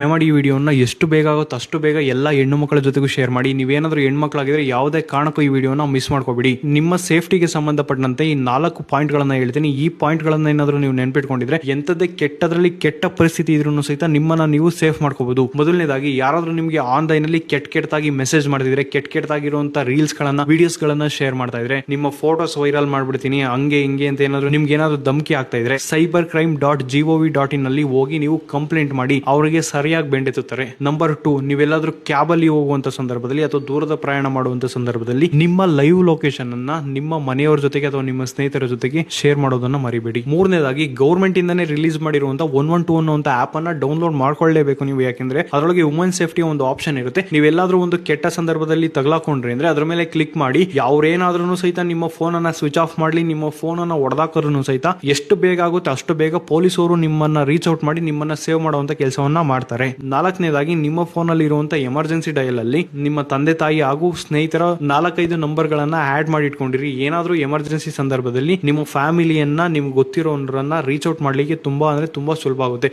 ದಯಮಾಡಿ ಈ ವಿಡಿಯೋನ ಎಷ್ಟು ಬೇಗ ಆಗುತ್ತೋ ಅಷ್ಟು ಬೇಗ ಎಲ್ಲ ಹೆಣ್ಣು ಮಕ್ಕಳ ಜೊತೆಗೂ ಶೇರ್ ಮಾಡಿ. ನೀವೇನಾದ್ರೂ ಹೆಣ್ಮಕ್ಳಾಗಿದ್ರೆ ಯಾವುದೇ ಕಾರಣಕ್ಕೂ ಈ ವಿಡಿಯೋನ ಮಿಸ್ ಮಾಡ್ಕೋಬೇಡಿ. ನಿಮ್ಮ ಸೇಫ್ಟಿಗೆ ಸಂಬಂಧಪಟ್ಟಂತೆ ಈ 4 ಪಾಯಿಂಟ್ಗಳನ್ನ ಹೇಳ್ತೀನಿ. ಈ ಪಾಯಿಂಟ್ಗಳನ್ನ ಏನಾದ್ರೂ ನೀವು ನೆನ್ಪಿಟ್ಕೊಂಡಿದ್ರೆ ಎಂತದೇ ಕೆಟ್ಟದ್ರಲ್ಲಿ ಕೆಟ್ಟ ಪರಿಸ್ಥಿತಿ ಇದ್ರೂ ಸಹಿತ ನಿಮ್ಮನ್ನ ನೀವು ಸೇಫ್ ಮಾಡ್ಕೋಬಹುದು. ಮೊದಲನೇದಾಗಿ, ಯಾರಾದ್ರೂ ನಿಮಗೆ ಆನ್ಲೈನ್ ಅಲ್ಲಿ ಕೆಟ್ಟದಾಗಿ ಮೆಸೇಜ್ ಮಾಡಿದ್ರೆ, ಕೆಟ್ಟದಾಗಿರುವಂತ ರೀಲ್ಸ್ ಗಳನ್ನ, ವಿಡಿಯೋಸ್ ಗಳನ್ನ ಶೇರ್ ಮಾಡ್ತಾ ಇದ್ರೆ, ನಿಮ್ಮ ಫೋಟೋಸ್ ವೈರಲ್ ಮಾಡ್ಬಿಡ್ತೀನಿ ಹಂಗೆ ಹಿಂಗೆ ಅಂತ ಏನಾದ್ರು ನಿಮ್ಗೆ ಏನಾದ್ರು ಧಮಕಿ ಆಗ್ತಾ ಇದ್ರೆ, cybercrime.gov.in ಅಲ್ಲಿ ಹೋಗಿ ನೀವು ಕಂಪ್ಲೇಂಟ್ ಮಾಡಿ ಅವರಿಗೆ ಸರಿಯಾಗಿ ಬೆಂಡೆತ್ತುತ್ತಾರೆ. ನಂಬರ್ 2, ನೀವೆಲ್ಲಾದ್ರೂ ಕ್ಯಾಬ್ ಅಲ್ಲಿ ಹೋಗುವಂತ ಸಂದರ್ಭದಲ್ಲಿ ಅಥವಾ ದೂರದ ಪ್ರಯಾಣ ಮಾಡುವಂತ ಸಂದರ್ಭದಲ್ಲಿ ನಿಮ್ಮ ಲೈವ್ ಲೊಕೇಶನ್ ಅನ್ನ ನಿಮ್ಮ ಮನೆಯವರ ಜೊತೆಗೆ ಅಥವಾ ನಿಮ್ಮ ಸ್ನೇಹಿತರ ಜೊತೆಗೆ ಶೇರ್ ಮಾಡೋದನ್ನ ಮರಿಬೇಡಿ. ಮೂರನೇದಾಗಿ, ಗೌರ್ಮೆಂಟ್ ಇಂದಾನೆ ರಿಲೀಸ್ ಮಾಡಿರುವಂತ 112 ಅನ್ನುವಂತ ಆಪ್ ಅನ್ನ ಡೌನ್ಲೋಡ್ ಮಾಡ್ಕೊಳ್ಳೇಬೇಕು ನೀವು. ಯಾಕೆಂದ್ರೆ ಅದರೊಳಗೆ ವುಮೆನ್ ಸೇಫ್ಟಿ ಒಂದು ಆಪ್ಷನ್ ಇರುತ್ತೆ. ನೀವೆಲ್ಲಾದ್ರೂ ಒಂದು ಕೆಟ್ಟ ಸಂದರ್ಭದಲ್ಲಿ ತಗಲಾಕೊಂಡ್ರಿ ಅಂದ್ರೆ ಅದ್ರ ಮೇಲೆ ಕ್ಲಿಕ್ ಮಾಡಿ ಅವ್ರೇನಾದ್ರೂ ಸಹಿತ ನಿಮ್ಮ ಫೋನ್ ಅನ್ನ ಸ್ವಿಚ್ ಆಫ್ ಮಾಡ್ಲಿ, ನಿಮ್ಮ ಫೋನ್ ಅನ್ನ ಹೊಡೆದಾಕರು ಸಹಿತ ಎಷ್ಟು ಬೇಗ ಆಗುತ್ತೆ ಅಷ್ಟು ಬೇಗ ಪೊಲೀಸರು ನಿಮ್ಮನ್ನ ರೀಚ್ ಔಟ್ ಮಾಡಿ ನಿಮ್ಮನ್ನ ಸೇವ್ ಮಾಡುವಂತ ಕೆಲಸವನ್ನ ಮಾಡ್ತಾರೆ. ನಾಲ್ಕನೇದಾಗಿ, ನಿಮ್ಮ ಫೋನ್ ಅಲ್ಲಿ ಇರುವಂತ ಎಮರ್ಜೆನ್ಸಿ ಡಯಲ್ ಅಲ್ಲಿ ನಿಮ್ಮ ತಂದೆ ತಾಯಿ ಹಾಗೂ ಸ್ನೇಹಿತರ 4-5 ನಂಬರ್ ಗಳನ್ನ ಆಡ್ ಮಾಡಿ ಇಟ್ಕೊಂಡಿರಿ. ಏನಾದ್ರೂ ಎಮರ್ಜೆನ್ಸಿ ಸಂದರ್ಭದಲ್ಲಿ ನಿಮ್ಮ ಫ್ಯಾಮಿಲಿಯನ್ನ, ನಿಮ್ಗೆ ಗೊತ್ತಿರೋರನ್ನ ರೀಚ್ ಔಟ್ ಮಾಡ್ಲಿಕ್ಕೆ ತುಂಬಾ ಸುಲಭ ಆಗುತ್ತೆ.